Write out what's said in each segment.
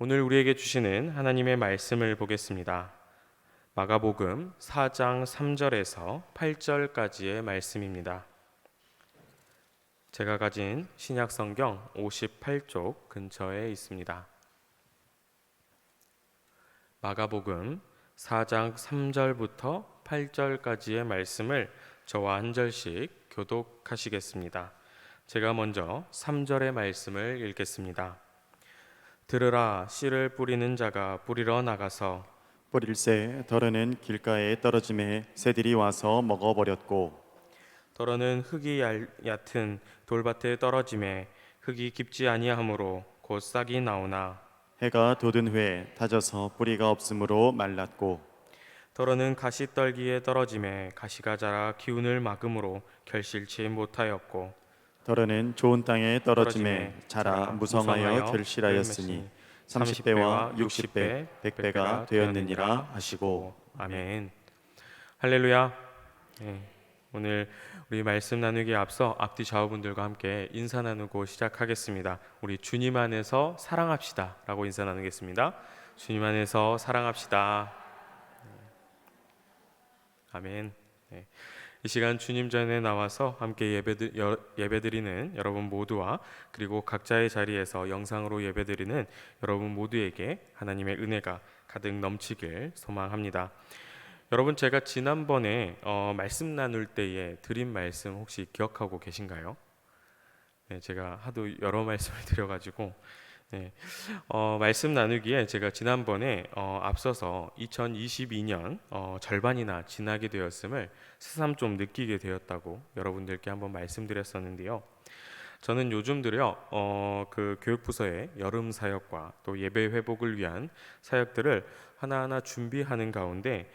오늘 우리에게 주시는 하나님의 말씀을 보겠습니다. 마가복음 4장 3절에서 8절까지의 말씀입니다. 제가 가진 신약 성경 58쪽 근처에 있습니다. 마가복음 4장 3절부터 8절까지의 말씀을 저와 한 절씩 교독하시겠습니다. 제가 먼저 3절의 말씀을 읽겠습니다. 들으라, 씨를 뿌리는 자가 뿌리러 나가서 뿌릴새 더러는 길가에 떨어짐에 새들이 와서 먹어버렸고, 더러는 흙이 얕은 돌밭에 떨어짐에 흙이 깊지 아니하므로 곧 싹이 나오나, 해가 돋은 후에 다져서 뿌리가 없으므로 말랐고, 더러는 가시떨기에 떨어짐에 가시가 자라 기운을 막음으로 결실치 못하였고, 더러는 좋은 땅에 떨어짐에 자라 자라 무성하여 결실하였으니 30배와 60배, 100배가 되었느니라 하시고. 아멘. 할렐루야. 오늘 우리 말씀 나누기에 앞서 앞뒤 좌우분들과 함께 인사 나누고 시작하겠습니다. 우리 주님 안에서 사랑합시다 라고 인사 나누겠습니다. 주님 안에서 사랑합시다. 아멘. 이 시간 주님 전에 나와서 함께 예배드리는 여러분 모두와, 그리고 각자의 자리에서 영상으로 예배드리는 여러분 모두에게 하나님의 은혜가 가득 넘치길 소망합니다. 여러분, 제가 지난번에 말씀 나눌 때에 드린 말씀 혹시 기억하고 계신가요? 제가 하도 여러 말씀을 드려가지고 말씀 나누기에 제가 지난번에 앞서서 2022년 절반이나 지나게 되었음을 새삼 좀 느끼게 되었다고 여러분들께 한번 말씀드렸었는데요. 저는 요즘 들여 그 교육부서의 여름 사역과 또 예배 회복을 위한 사역들을 하나하나 준비하는 가운데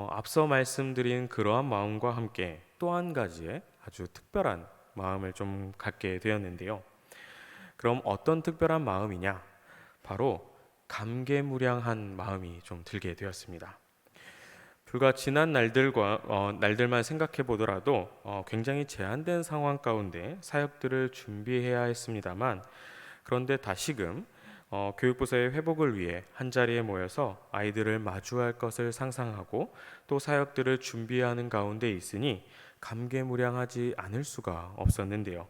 앞서 말씀드린 그러한 마음과 함께 또 한 가지의 아주 특별한 마음을 좀 갖게 되었는데요. 그럼 어떤 특별한 마음이냐? 바로 감개무량한 마음이 좀 들게 되었습니다. 불과 지난 날들만 생각해 보더라도 굉장히 제한된 상황 가운데 사역들을 준비해야 했습니다만, 그런데 다시금 교육부서의 회복을 위해 한자리에 모여서 아이들을 마주할 것을 상상하고 또 사역들을 준비하는 가운데 있으니 감개무량하지 않을 수가 없었는데요.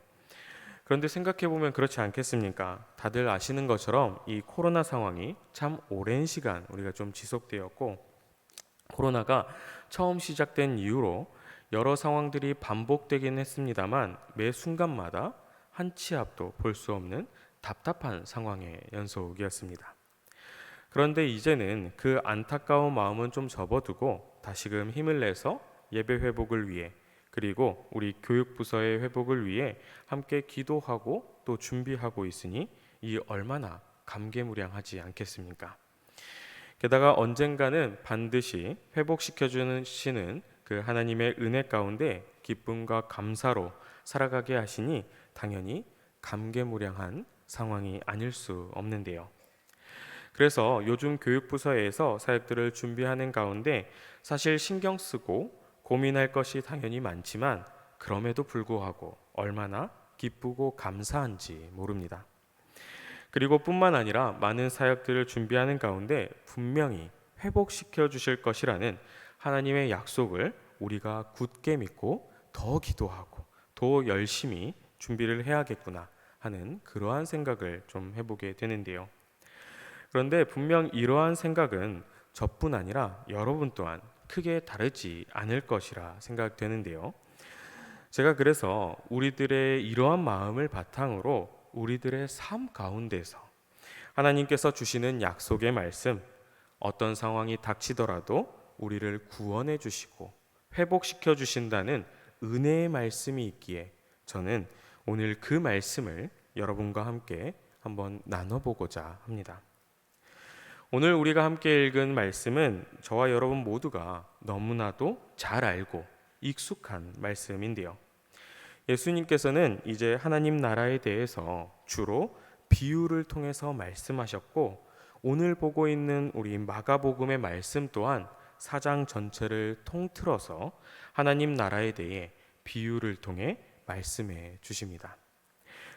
그런데 생각해보면 그렇지 않겠습니까? 다들 아시는 것처럼 이 코로나 상황이 참 오랜 시간 우리가 좀 지속되었고, 코로나가 처음 시작된 이후로 여러 상황들이 반복되긴 했습니다만 매 순간마다 한 치 앞도 볼 수 없는 답답한 상황의 연속이었습니다. 그런데 이제는 그 안타까운 마음은 좀 접어두고 다시금 힘을 내서 예배 회복을 위해, 그리고 우리 교육부서의 회복을 위해 함께 기도하고 또 준비하고 있으니 이 얼마나 감개무량하지 않겠습니까? 게다가 언젠가는 반드시 회복시켜 주시는 그 하나님의 은혜 가운데 기쁨과 감사로 살아가게 하시니 당연히 감개무량한 상황이 아닐 수 없는데요. 그래서 요즘 교육부서에서 사역들을 준비하는 가운데 사실 신경 쓰고 고민할 것이 당연히 많지만, 그럼에도 불구하고 얼마나 기쁘고 감사한지 모릅니다. 그리고 뿐만 아니라 많은 사역들을 준비하는 가운데 분명히 회복시켜 주실 것이라는 하나님의 약속을 우리가 굳게 믿고 더 기도하고 더 열심히 준비를 해야겠구나 하는 그러한 생각을 좀 해보게 되는데요. 그런데 분명 이러한 생각은 저뿐 아니라 여러분 또한 크게 다르지 않을 것이라 생각되는데요. 제가 그래서 우리들의 이러한 마음을 바탕으로 우리들의 삶 가운데서 하나님께서 주시는 약속의 말씀, 어떤 상황이 닥치더라도 우리를 구원해 주시고 회복시켜 주신다는 은혜의 말씀이 있기에 저는 오늘 그 말씀을 여러분과 함께 한번 나눠보고자 합니다. 오늘 우리가 함께 읽은 말씀은 저와 여러분 모두가 너무나도 잘 알고 익숙한 말씀인데요. 예수님께서는 이제 하나님 나라에 대해서 주로 비유를 통해서 말씀하셨고, 오늘 보고 있는 우리 마가복음의 말씀 또한 4장 전체를 통틀어서 하나님 나라에 대해 비유를 통해 말씀해 주십니다.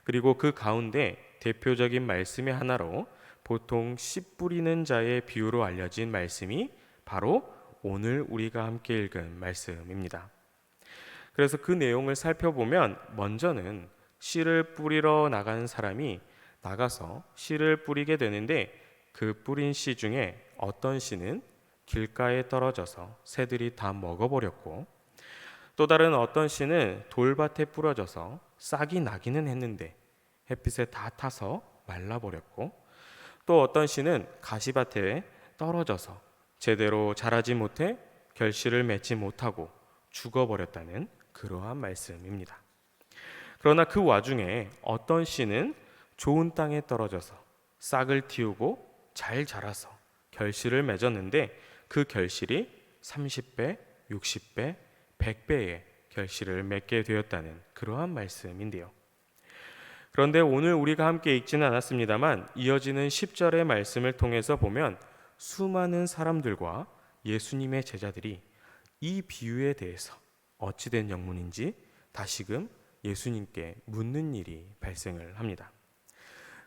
그리고 그 가운데 대표적인 말씀의 하나로 보통 씨 뿌리는 자의 비유로 알려진 말씀이 바로 오늘 우리가 함께 읽은 말씀입니다. 그래서 그 내용을 살펴보면 먼저는 씨를 뿌리러 나가는 사람이 나가서 씨를 뿌리게 되는데 그 뿌린 씨 중에 어떤 씨는 길가에 떨어져서 새들이 다 먹어버렸고 또 다른 어떤 씨는 돌밭에 뿌려져서 싹이 나기는 했는데 햇빛에 다 타서 말라버렸고 또 어떤 씨는 가시밭에 떨어져서 제대로 자라지 못해 결실을 맺지 못하고 죽어버렸다는 그러한 말씀입니다. 그러나 그 와중에 어떤 씨는 좋은 땅에 떨어져서 싹을 틔우고 잘 자라서 결실을 맺었는데 그 결실이 30배, 60배, 100배의 결실을 맺게 되었다는 그러한 말씀인데요. 그런데 오늘 우리가 함께 읽지는 않았습니다만 이어지는 10절의 말씀을 통해서 보면 수많은 사람들과 예수님의 제자들이 이 비유에 대해서 어찌된 영문인지 다시금 예수님께 묻는 일이 발생을 합니다.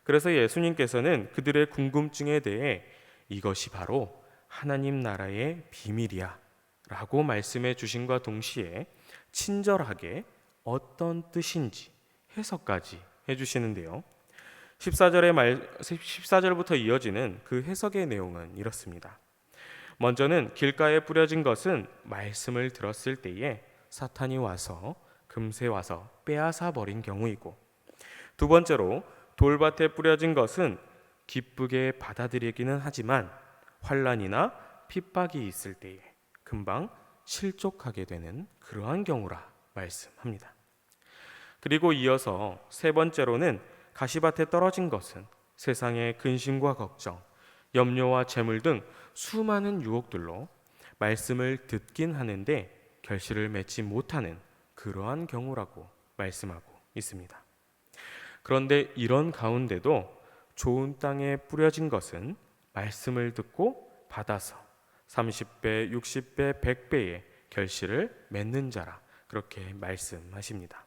그래서 예수님께서는 그들의 궁금증에 대해 이것이 바로 하나님 나라의 비밀이야 라고 말씀해 주신과 동시에 친절하게 어떤 뜻인지 해석까지 해주시는데요. 14절부터 이어지는 그 해석의 내용은 이렇습니다. 먼저는 길가에 뿌려진 것은 말씀을 들었을 때에 사탄이 와서 금세 와서 빼앗아 버린 경우이고, 두 번째로 돌밭에 뿌려진 것은 기쁘게 받아들이기는 하지만 환난이나 핍박이 있을 때에 금방 실족하게 되는 그러한 경우라 말씀합니다. 그리고 이어서 세 번째로는 가시밭에 떨어진 것은 세상의 근심과 걱정, 염려와 재물 등 수많은 유혹들로 말씀을 듣긴 하는데 결실을 맺지 못하는 그러한 경우라고 말씀하고 있습니다. 그런데 이런 가운데도 좋은 땅에 뿌려진 것은 말씀을 듣고 받아서 30배, 60배, 100배의 결실을 맺는 자라 그렇게 말씀하십니다.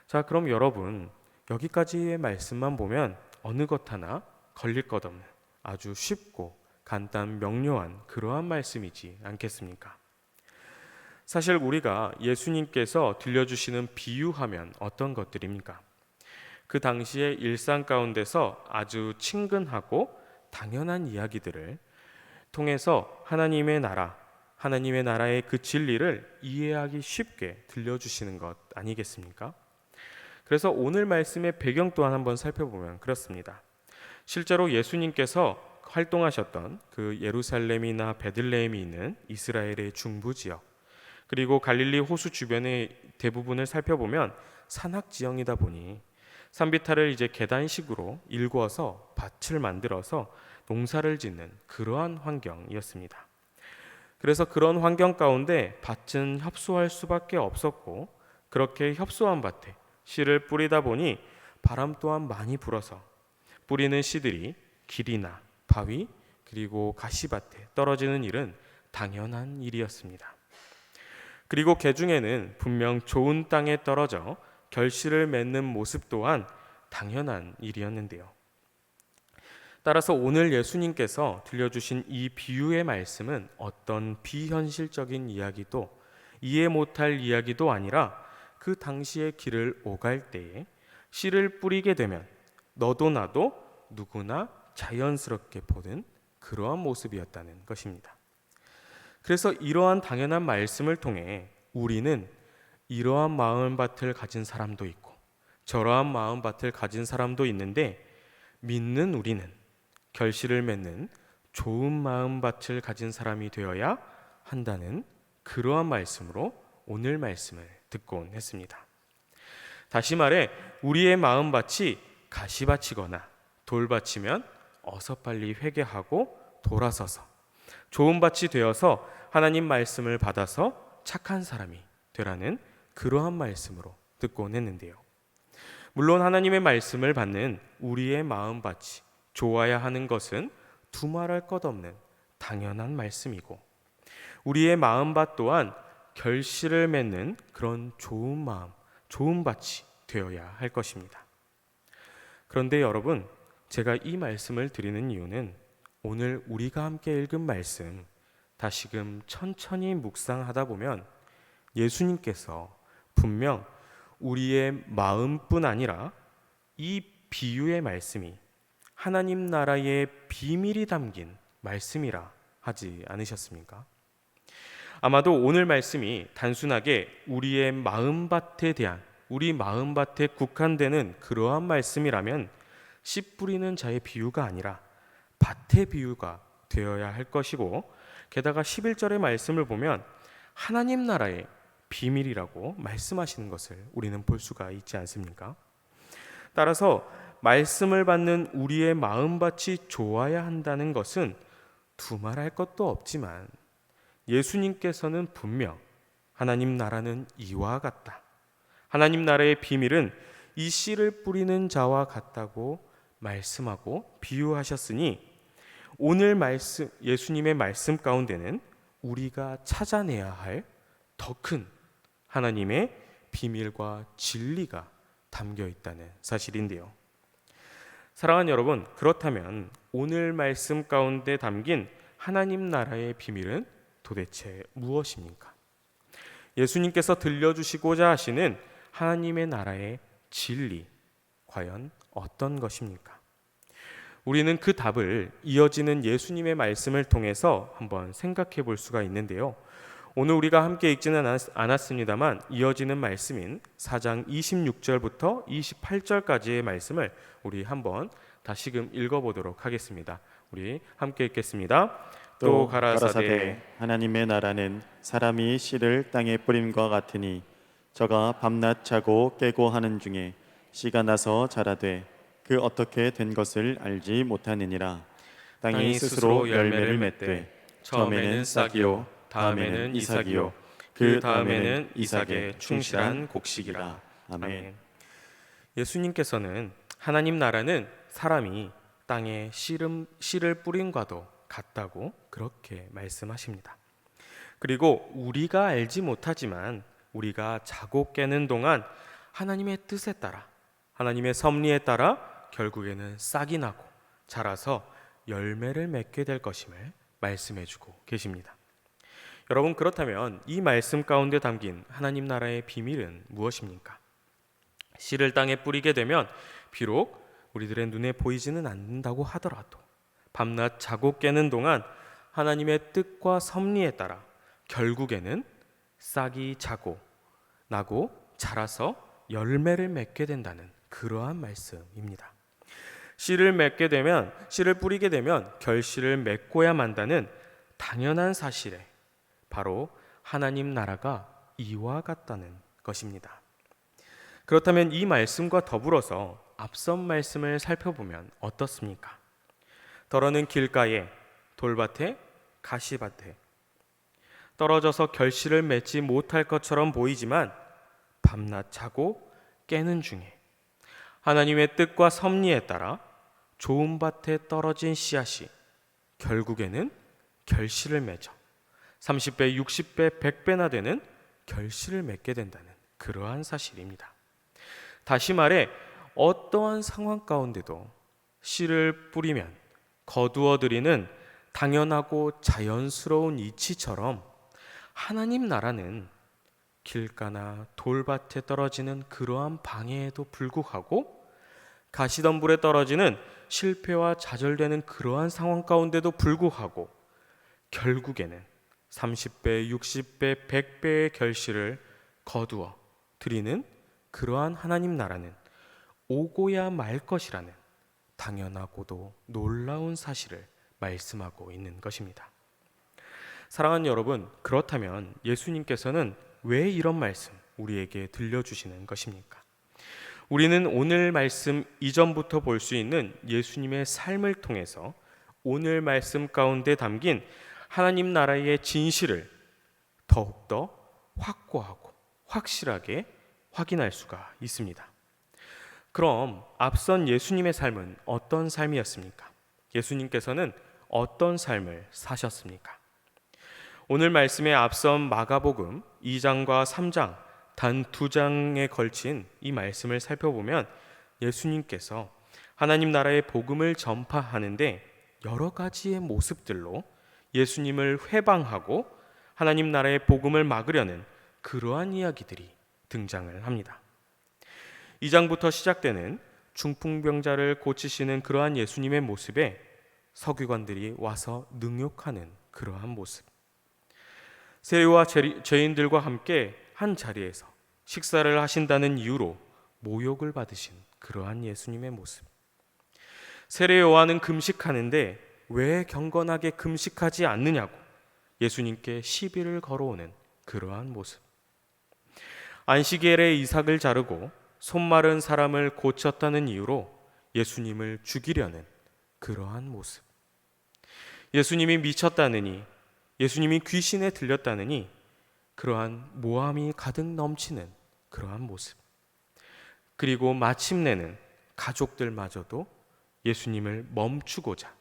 자, 그럼 여러분 여기까지의 말씀만 보면 어느 것 하나 걸릴 것 없는 아주 쉽고 간단 명료한 그러한 말씀이지 않겠습니까? 사실 우리가 예수님께서 들려주시는 비유하면 어떤 것들입니까? 그 당시의 일상 가운데서 아주 친근하고 당연한 이야기들을 통해서 하나님의 나라의 그 진리를 이해하기 쉽게 들려주시는 것 아니겠습니까? 그래서 오늘 말씀의 배경 또한 한번 살펴보면 그렇습니다. 실제로 예수님께서 활동하셨던 그 예루살렘이나 베들레헴이 있는 이스라엘의 중부 지역, 그리고 갈릴리 호수 주변의 대부분을 살펴보면 산악 지형이다 보니 산비탈을 이제 계단식으로 일궈서 밭을 만들어서 농사를 짓는 그러한 환경이었습니다. 그래서 그런 환경 가운데 밭은 협소할 수밖에 없었고, 그렇게 협소한 밭에 씨를 뿌리다 보니 바람 또한 많이 불어서 뿌리는 씨들이 길이나 바위 그리고 가시밭에 떨어지는 일은 당연한 일이었습니다. 그리고 그 중에는 분명 좋은 땅에 떨어져 결실을 맺는 모습 또한 당연한 일이었는데요. 따라서 오늘 예수님께서 들려주신 이 비유의 말씀은 어떤 비현실적인 이야기도 이해 못할 이야기도 아니라 그 당시의 길을 오갈 때에 씨를 뿌리게 되면 너도 나도 누구나 자연스럽게 보는 그러한 모습이었다는 것입니다. 그래서 이러한 당연한 말씀을 통해 우리는 이러한 마음밭을 가진 사람도 있고 저러한 마음밭을 가진 사람도 있는데, 믿는 우리는 결실을 맺는 좋은 마음밭을 가진 사람이 되어야 한다는 그러한 말씀으로 오늘 말씀을 듣곤 했습니다. 다시 말해 우리의 마음밭이 가시밭이거나 돌밭이면 어서 빨리 회개하고 돌아서서 좋은 밭이 되어서 하나님 말씀을 받아서 착한 사람이 되라는 그러한 말씀으로 듣곤 했는데요. 물론 하나님의 말씀을 받는 우리의 마음밭이 좋아야 하는 것은 두말할 것 없는 당연한 말씀이고, 우리의 마음밭 또한 결실을 맺는 그런 좋은 마음, 좋은 밭이 되어야 할 것입니다. 그런데 여러분, 제가 이 말씀을 드리는 이유는 오늘 우리가 함께 읽은 말씀 다시금 천천히 묵상하다 보면 예수님께서 분명 우리의 마음뿐 아니라 이 비유의 말씀이 하나님 나라의 비밀이 담긴 말씀이라 하지 않으셨습니까? 아마도 오늘 말씀이 단순하게 우리의 마음밭에 대한, 우리 마음밭에 국한되는 그러한 말씀이라면 씨 뿌리는 자의 비유가 아니라 밭의 비유가 되어야 할 것이고, 게다가 11절의 말씀을 보면 하나님 나라의 비밀이라고 말씀하시는 것을 우리는 볼 수가 있지 않습니까? 따라서 말씀을 받는 우리의 마음밭이 좋아야 한다는 것은 두말할 것도 없지만 예수님께서는 분명 하나님 나라는 이와 같다, 하나님 나라의 비밀은 이 씨를 뿌리는 자와 같다고 말씀하고 비유하셨으니 오늘 말씀, 예수님의 말씀 가운데는 우리가 찾아내야 할 더 큰 하나님의 비밀과 진리가 담겨 있다는 사실인데요. 사랑하는 여러분, 그렇다면 오늘 말씀 가운데 담긴 하나님 나라의 비밀은 도대체 무엇입니까? 예수님께서 들려주시고자 하시는 하나님의 나라의 진리, 과연 어떤 것입니까? 우리는 그 답을 이어지는 예수님의 말씀을 통해서 한번 생각해 볼 수가 있는데요. 오늘 우리가 함께 읽지는 않았습니다만 이어지는 말씀인 4장 26절부터 28절까지의 말씀을 우리 한번 다시금 읽어보도록 하겠습니다. 우리 함께 읽겠습니다. 또 가라사대 하나님의 나라는 사람이 씨를 땅에 뿌림과 같으니 저가 밤낮 자고 깨고 하는 중에 씨가 나서 자라되 그 어떻게 된 것을 알지 못하느니라. 땅이 스스로 열매를 맺되 처음에는 싹이요 다음에는 이삭이요 그 다음에는 이삭의 충실한 곡식이라. 아멘. 예수님께서는 하나님 나라는 사람이 땅에 씨를 뿌림과도 같다고 그렇게 말씀하십니다. 그리고 우리가 알지 못하지만 우리가 자고 깨는 동안 하나님의 뜻에 따라, 하나님의 섭리에 따라 결국에는 싹이 나고 자라서 열매를 맺게 될 것임을 말씀해주고 계십니다. 여러분, 그렇다면 이 말씀 가운데 담긴 하나님 나라의 비밀은 무엇입니까? 씨를 땅에 뿌리게 되면 비록 우리들의 눈에 보이지는 않는다고 하더라도 밤낮 자고 깨는 동안 하나님의 뜻과 섭리에 따라 결국에는 싹이 자고 나고 자라서 열매를 맺게 된다는 그러한 말씀입니다. 씨를 뿌리게 되면 결실을 맺고야 만다는 당연한 사실에 바로 하나님 나라가 이와 같다는 것입니다. 그렇다면 이 말씀과 더불어서 앞선 말씀을 살펴보면 어떻습니까? 더러는 길가에, 돌밭에, 가시밭에 떨어져서 결실을 맺지 못할 것처럼 보이지만 밤낮 자고 깨는 중에 하나님의 뜻과 섭리에 따라 좋은 밭에 떨어진 씨앗이 결국에는 결실을 맺어 30배, 60배, 100배나 되는 결실을 맺게 된다는 그러한 사실입니다. 다시 말해 어떠한 상황 가운데도 씨를 뿌리면 거두어들이는 당연하고 자연스러운 이치처럼 하나님 나라는 길가나 돌밭에 떨어지는 그러한 방해에도 불구하고 가시덤불에 떨어지는 실패와 좌절되는 그러한 상황 가운데도 불구하고 결국에는 30배, 60배, 100배의 결실을 거두어 드리는 그러한 하나님 나라는 오고야 말 것이라는 당연하고도 놀라운 사실을 말씀하고 있는 것입니다. 사랑하는 여러분, 그렇다면 예수님께서는 왜 이런 말씀 우리에게 들려주시는 것입니까? 우리는 오늘 말씀 이전부터 볼 수 있는 예수님의 삶을 통해서 오늘 말씀 가운데 담긴 하나님 나라의 진실을 더욱더 확고하고 확실하게 확인할 수가 있습니다. 그럼 앞선 예수님의 삶은 어떤 삶이었습니까? 예수님께서는 어떤 삶을 사셨습니까? 오늘 말씀에 앞선 마가복음 2장과 3장 단 2장에 걸친 이 말씀을 살펴보면 예수님께서 하나님 나라의 복음을 전파하는데 여러 가지의 모습들로 예수님을 회방하고 하나님 나라의 복음을 막으려는 그러한 이야기들이 등장을 합니다. 2장부터 시작되는 중풍병자를 고치시는 그러한 예수님의 모습에 서기관들이 와서 능욕하는 그러한 모습, 세리와 죄인들과 함께 한 자리에서 식사를 하신다는 이유로 모욕을 받으신 그러한 예수님의 모습, 세례 요한은 금식하는데 왜 경건하게 금식하지 않느냐고 예수님께 시비를 걸어오는 그러한 모습, 안식일에 이삭을 자르고 손마른 사람을 고쳤다는 이유로 예수님을 죽이려는 그러한 모습, 예수님이 미쳤다느니, 예수님이 귀신에 들렸다느니 그러한 모함이 가득 넘치는 그러한 모습, 그리고 마침내는 가족들마저도 예수님을 멈추고자,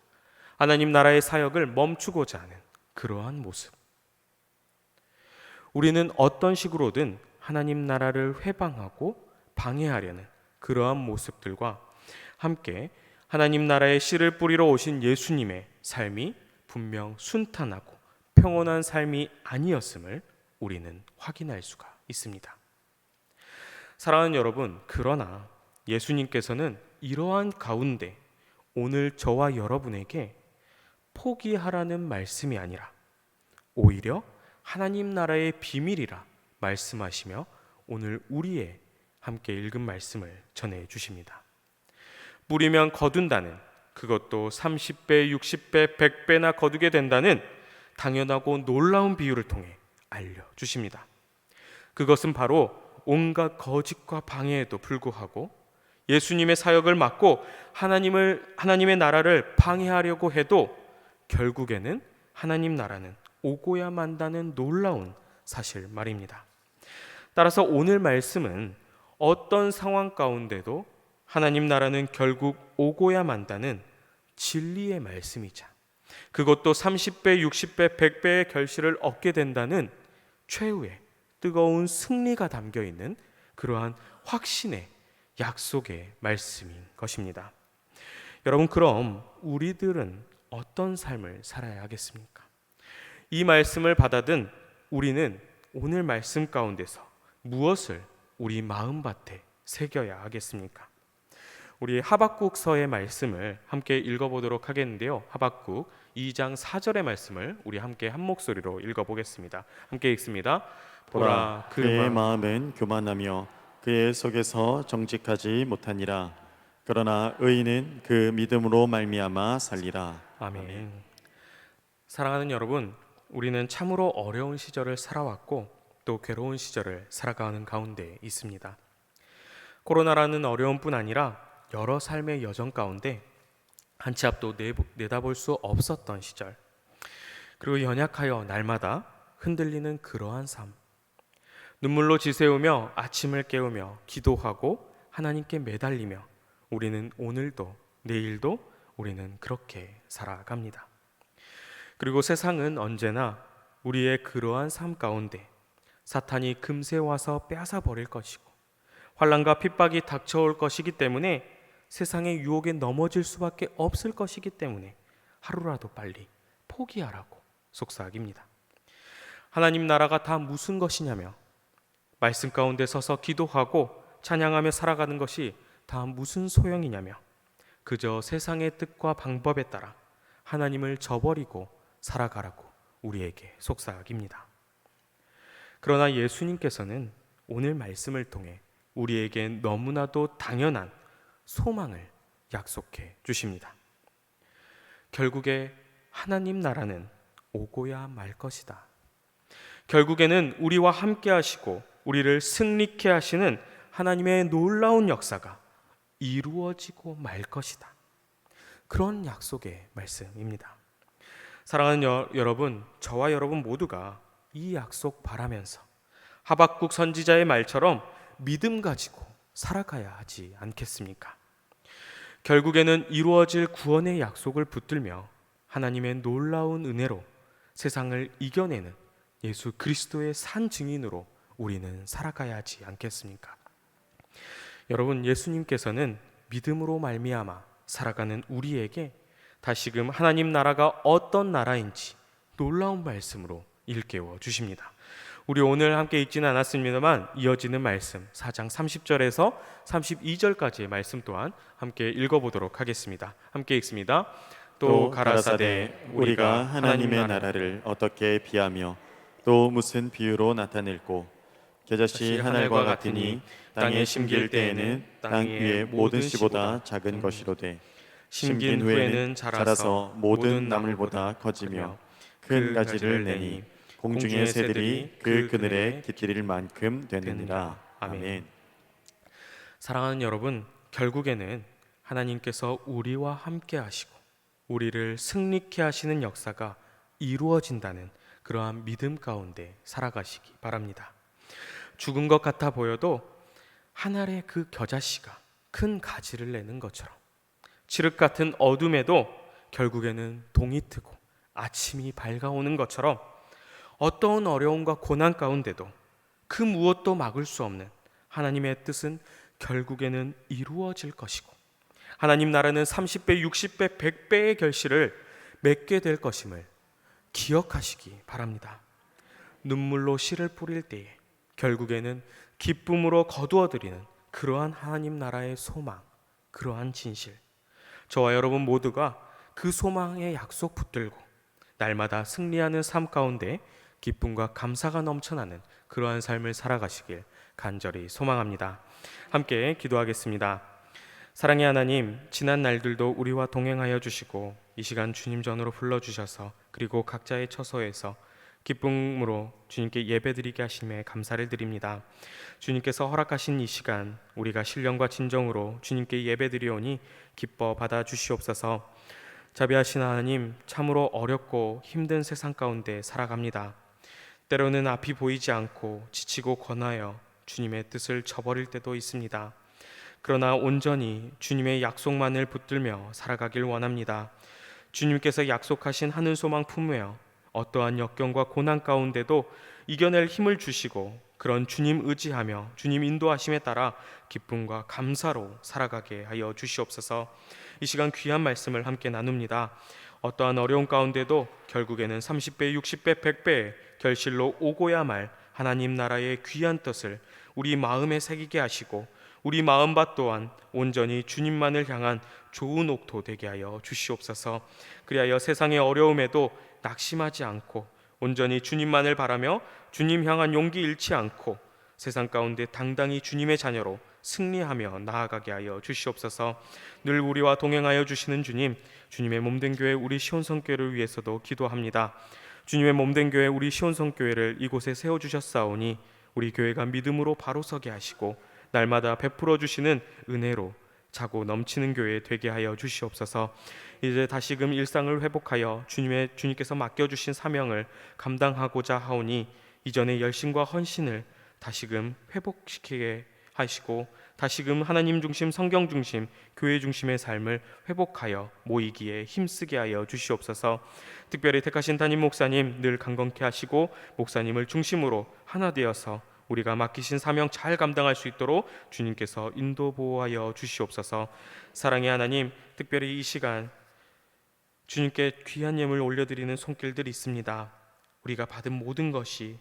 하나님 나라의 사역을 멈추고자 하는 그러한 모습. 우리는 어떤 식으로든 하나님 나라를 회방하고 방해하려는 그러한 모습들과 함께 하나님 나라의 씨를 뿌리러 오신 예수님의 삶이 분명 순탄하고 평온한 삶이 아니었음을 우리는 확인할 수가 있습니다. 사랑하는 여러분, 그러나 예수님께서는 이러한 가운데 오늘 저와 여러분에게 포기하라는 말씀이 아니라 오히려 하나님 나라의 비밀이라 말씀하시며 오늘 우리의 함께 읽은 말씀을 전해 주십니다. 뿌리면 거둔다는, 그것도 30배, 60배, 100배나 거두게 된다는 당연하고 놀라운 비유를 통해 알려주십니다. 그것은 바로 온갖 거짓과 방해에도 불구하고 예수님의 사역을 막고 하나님의 나라를 방해하려고 해도 결국에는 하나님 나라는 오고야 만다는 놀라운 사실 말입니다. 따라서 오늘 말씀은 어떤 상황 가운데도 하나님 나라는 결국 오고야 만다는 진리의 말씀이자, 그것도 30배, 60배, 100배의 결실을 얻게 된다는 최후의 뜨거운 승리가 담겨 있는 그러한 확신의 약속의 말씀인 것입니다. 여러분, 그럼 우리들은 어떤 삶을 살아야 하겠습니까? 이 말씀을 받아든 우리는 오늘 말씀 가운데서 무엇을 우리 마음밭에 새겨야 하겠습니까? 우리 하박국서의 말씀을 함께 읽어보도록 하겠는데요. 하박국 2장 4절의 말씀을 우리 함께 한 목소리로 읽어보겠습니다. 함께 읽습니다. 보라, 그의 마음은 교만하며 그의 속에서 정직하지 못하니라. 그러나 의인은 그 믿음으로 말미암아 살리라. 아멘. 사랑하는 여러분, 우리는 참으로 어려운 시절을 살아왔고 또 괴로운 시절을 살아가는 가운데 있습니다. 코로나라는 어려움뿐 아니라 여러 삶의 여정 가운데 한 치 앞도 내다볼 수 없었던 시절, 그리고 연약하여 날마다 흔들리는 그러한 삶, 눈물로 지새우며 아침을 깨우며 기도하고 하나님께 매달리며 우리는 오늘도 내일도 우리는 그렇게 살아갑니다. 그리고 세상은 언제나 우리의 그러한 삶 가운데 사탄이 금세 와서 빼앗아 버릴 것이고 환난과 핍박이 닥쳐올 것이기 때문에 세상의 유혹에 넘어질 수밖에 없을 것이기 때문에 하루라도 빨리 포기하라고 속삭입니다. 하나님 나라가 다 무슨 것이냐며, 말씀 가운데 서서 기도하고 찬양하며 살아가는 것이 다 무슨 소용이냐며, 그저 세상의 뜻과 방법에 따라 하나님을 저버리고 살아가라고 우리에게 속삭입니다. 그러나 예수님께서는 오늘 말씀을 통해 우리에게 너무나도 당연한 소망을 약속해 주십니다. 결국에 하나님 나라는 오고야 말 것이다. 결국에는 우리와 함께 하시고 우리를 승리케 하시는 하나님의 놀라운 역사가 이루어지고 말 것이다. 그런 약속의 말씀입니다. 사랑하는 여러분, 저와 여러분 모두가 이 약속 바라면서 하박국 선지자의 말처럼 믿음 가지고 살아가야 하지 않겠습니까? 결국에는 이루어질 구원의 약속을 붙들며 하나님의 놀라운 은혜로 세상을 이겨내는 예수 그리스도의 산 증인으로 우리는 살아가야 하지 않겠습니까? 여러분, 예수님께서는 믿음으로 말미암아 살아가는 우리에게 다시금 하나님 나라가 어떤 나라인지 놀라운 말씀으로 일깨워 주십니다. 우리 오늘 함께 읽지는 않았습니다만 이어지는 말씀 4장 30절에서 32절까지의 말씀 또한 함께 읽어보도록 하겠습니다. 함께 읽습니다. 또 가라사대 우리가 하나님의 나라를 어떻게 비하며 또 무슨 비유로 나타낼꼬 겨자씨 하늘과 같으니 땅에 심길 때에는 땅 위의 모든 씨보다 작은 것이로되 심긴 후에는 자라서 모든 나물보다 커지며 큰 가지를 내니 공중의 새들이 그 그늘에 깃들일 만큼 되느니라. 아멘. 사랑하는 여러분, 결국에는 하나님께서 우리와 함께 하시고 우리를 승리케 하시는 역사가 이루어진다는 그러한 믿음 가운데 살아가시기 바랍니다. 죽은 것 같아 보여도 하늘의 그 겨자씨가 큰 가지를 내는 것처럼 칠흑 같은 어둠에도 결국에는 동이 트고 아침이 밝아오는 것처럼 어떠한 어려움과 고난 가운데도 그 무엇도 막을 수 없는 하나님의 뜻은 결국에는 이루어질 것이고 하나님 나라는 30배, 60배, 100배의 결실을 맺게 될 것임을 기억하시기 바랍니다. 눈물로 씨를 뿌릴 때에 결국에는 기쁨으로 거두어드리는 그러한 하나님 나라의 소망, 그러한 진실, 저와 여러분 모두가 그 소망의 약속 붙들고 날마다 승리하는 삶 가운데 기쁨과 감사가 넘쳐나는 그러한 삶을 살아가시길 간절히 소망합니다. 함께 기도하겠습니다. 사랑의 하나님, 지난 날들도 우리와 동행하여 주시고 이 시간 주님 전으로 불러주셔서 그리고 각자의 처소에서 기쁨으로 주님께 예배드리게 하심에 감사를 드립니다. 주님께서 허락하신 이 시간 우리가 신령과 진정으로 주님께 예배드리오니 기뻐 받아주시옵소서. 자비하신 하나님, 참으로 어렵고 힘든 세상 가운데 살아갑니다. 때로는 앞이 보이지 않고 지치고 권하여 주님의 뜻을 저버릴 때도 있습니다. 그러나 온전히 주님의 약속만을 붙들며 살아가길 원합니다. 주님께서 약속하신 하늘 소망 품으며 어떠한 역경과 고난 가운데도 이겨낼 힘을 주시고 그런 주님 의지하며 주님 인도하심에 따라 기쁨과 감사로 살아가게 하여 주시옵소서. 이 시간 귀한 말씀을 함께 나눕니다. 어떠한 어려움 가운데도 결국에는 30배, 60배, 100배의 결실로 오고야 말 하나님 나라의 귀한 뜻을 우리 마음에 새기게 하시고 우리 마음밭 또한 온전히 주님만을 향한 좋은 옥토 되게 하여 주시옵소서. 그리하여 세상의 어려움에도 낙심하지 않고 온전히 주님만을 바라며 주님 향한 용기 잃지 않고 세상 가운데 당당히 주님의 자녀로 승리하며 나아가게 하여 주시옵소서. 늘 우리와 동행하여 주시는 주님, 주님의 몸된 교회 우리 시온성교회를 위해서도 기도합니다. 주님의 몸된 교회 우리 시온성교회를 이곳에 세워주셨사오니 우리 교회가 믿음으로 바로 서게 하시고 날마다 베풀어 주시는 은혜로 차고 넘치는 교회 되게 하여 주시옵소서. 이제 다시금 일상을 회복하여 주님께서 맡겨주신 사명을 감당하고자 하오니 이전의 열심과 헌신을 다시금 회복시키게 하시고 다시금 하나님 중심, 성경 중심, 교회 중심의 삶을 회복하여 모이기에 힘쓰게 하여 주시옵소서. 특별히 택하신 담임 목사님 늘 강건케 하시고 목사님을 중심으로 하나 되어서 우리가 맡기신 사명 잘 감당할 수 있도록 주님께서 인도 보호하여 주시옵소서. 사랑의 하나님, 특별히 이 시간 주님께 귀한 예물 올려드리는 손길들이 있습니다. 우리가 받은 모든 것이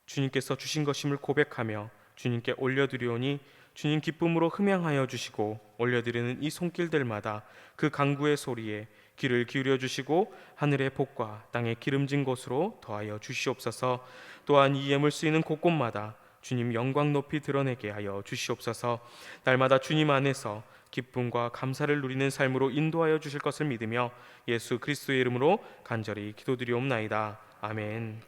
주님께서 주신 것임을 고백하며 주님께 올려드리오니 주님 기쁨으로 흠양하여 주시고 올려드리는 이 손길들마다 그 간구의 소리에 귀를 기울여 주시고 하늘의 복과 땅의 기름진 곳으로 더하여 주시옵소서. 또한 이 예물 쓰이는 곳곳마다 주님 영광 높이 드러내게 하여 주시옵소서. 날마다 주님 안에서 기쁨과 감사를 누리는 삶으로 인도하여 주실 것을 믿으며 예수 그리스도의 이름으로 간절히 기도드리옵나이다. 아멘.